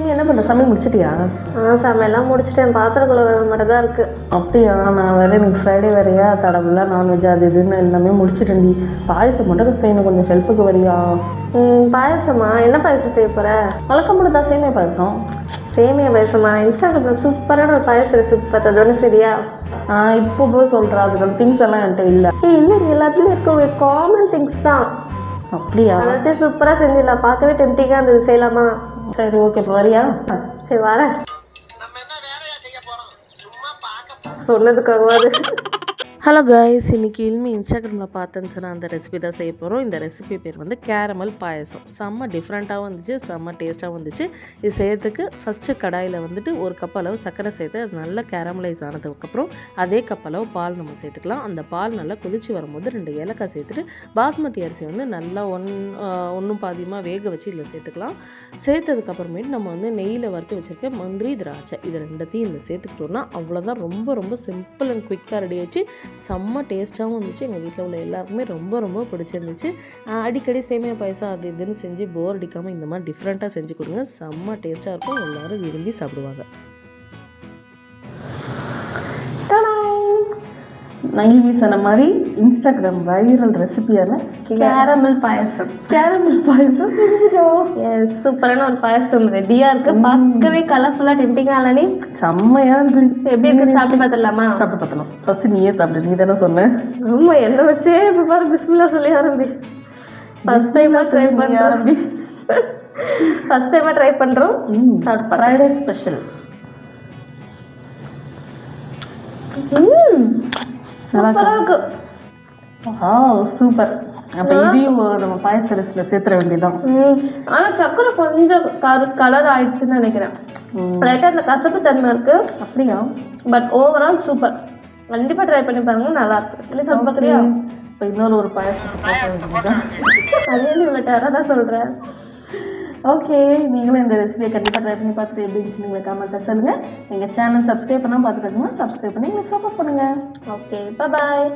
நீ என்ன பண்ணுற, சமையல் முடிச்சிட்டியா? சமையல்லாம் முடிச்சிட்டேன், பாத்திரம் கழுவ மட்டும் தான் இருக்குது. அப்படியா? நான் வேறு எனக்கு ஃப்ரைடே வேறையா, தடவை நான்வெஜ் அது இதுன்னு எல்லாமே முடிச்சிட்டேன். பாயசம் மட்டும் செய்யணும், கொஞ்சம் ஹெல்ப்புக்கு வரியா? பாயசமா? என்ன பாயசம் செய்ய போகிற? வழக்கம் மட்டும் தான் சேமியா பாயசம். சேமியா பாயசமா? இன்ஸ்டாகிராமில் சூப்பரான ஒரு பாயசம் ரெசிபி பார்த்தது சரியா? இப்போ போய் சொல்கிறேன், அதுக்கு திங்ஸ் எல்லாம் என்கிட்ட இல்லை. இல்லை, எல்லாத்துலேயும் இருக்க ஒரு காமன் திங்ஸ் தான். அப்படியா? எல்லாத்தையும் சூப்பராக செஞ்சிடலாம், பார்க்கவே டெம்டிங்காக இருந்தது. செய்யலாமா? சரி, ஓகே. இப்போ வரியா? சரி, வரேன். சொன்னதுக்காகவாது. ஹலோ கைஸ், இன்றைக்கி இல்மி இன்ஸ்டாகிராமில் பார்த்தேன்னு சொன்னால் அந்த ரெசிபி தான் செய்ய போகிறோம். இந்த ரெசிபி பேர் வந்து கேரமல் பாயசம். செம்ம டிஃப்ரெண்ட்டாகவும் வந்துச்சு, செம்ம டேஸ்ட்டாகவும் வந்துச்சு. இது செய்யறதுக்கு ஃபஸ்ட்டு கடாயில் வந்துட்டு ஒரு கப் அளவு சர்க்கரை சேர்த்து அது நல்லா கேரமலைஸ் ஆனதுக்கப்புறம் அதே கப் அளவு பால் நம்ம சேர்த்துக்கலாம். அந்த பால் நல்லா கொதிச்சு வரும்போது 2 ஏலக்காய் சேர்த்துட்டு பாஸ்மதி அரிசி வந்து நல்லா ஒன்றும் பாதியமாக வேக வச்சு இதில் சேர்த்துக்கலாம். சேர்த்ததுக்கப்புறமேட்டு நம்ம வந்து நெய்யில் வறுத்து வச்சுருக்க முந்திரி திராட்சை இது 2த்தையும் இதில் சேர்த்துக்கிட்டோம்னா அவ்வளோதான். ரொம்ப ரொம்ப சிம்பிள் அண்ட் குயிக்காக ரெடி ஆச்சு. செம்ம டேஸ்ட்டாகவும் இருந்துச்சு. எங்கள் வீட்டில் உள்ள எல்லாருக்குமே ரொம்ப ரொம்ப பிடிச்சிருந்துச்சு. அடிக்கடி சேமியா பாயசம் அது இதுன்னு செஞ்சு போர் அடிக்காமல் இந்த மாதிரி டிஃப்ரெண்ட்டாக செஞ்சு கொடுங்க. செம்ம டேஸ்ட்டாக இருக்கும், எல்லோரும் விரும்பி சாப்பிடுவாங்க. நைவி சொன்ன மாதிரி இன்ஸ்டாகிராம் வைரல் ரெசிபியான கேரமல் பாயசம். கேரமல் பாயசம் செஞ்சிட்டோம். சூப்பரான ஒரு பாயசம் ரெடியாக இருக்குது. பார்க்கவே கலர்ஃபுல்லாக டெம்டிங்காக இல்லைனே? செம்மையா இருக்கு. எப்படி இருக்குது, சாப்பிட்டு பார்த்துடலாமா? சாப்பிட்டு பார்த்தலாம். ஃபர்ஸ்ட் நீயே சாப்பிடு, நீ தானே சொன்ன. ஆமாம், என்ன வச்சே இப்போ பாரு, பிஸ்மில்லா சொல்லி ஆரம்பி. ஃபர்ஸ்ட் டைமாக ட்ரை பண்ணி ஆரம்பி. ஃபர்ஸ்ட் டைமாக ட்ரை பண்ணுறோம். Friday special. சூப்பராக இருக்கு. சூப்பர். அப்போ இதையும் நம்ம பாயச லிஸ்ட்டில் சேர்த்துற வேண்டியதான். ஆனால் சக்கரை கொஞ்சம் கலர் ஆயிடுச்சுன்னு நினைக்கிறேன். லைட்டாக அந்த கசப்பு தன்மை இருக்கு. அப்படியா? But overall super. கண்டிப்பாக ட்ரை பண்ணி பாருங்க, நல்லா இருக்கு. என்ன சொல்ல பார்க்குறியா? இப்போ இன்னொரு ஒரு பாயசம் அதே நீ இவ்வளோ டேராக தான் சொல்கிறேன். ஓகே, நீங்களும் இந்த ரெசிபியை கண்டிப்பாக ட்ரை பண்ணி பார்த்துட்டு எப்படி இருந்துச்சு நீங்கள் கமெண்ட்டில் சொல்லுங்கள். எங்கள் சேனல் சப்ஸ்கிரைப் பண்ணால் பார்த்துக்கோங்க, சப்ஸ்கிரைப் பண்ணி எங்களுக்கு சப்போர்ட் பண்ணுங்கள். ஓகே, பாய்.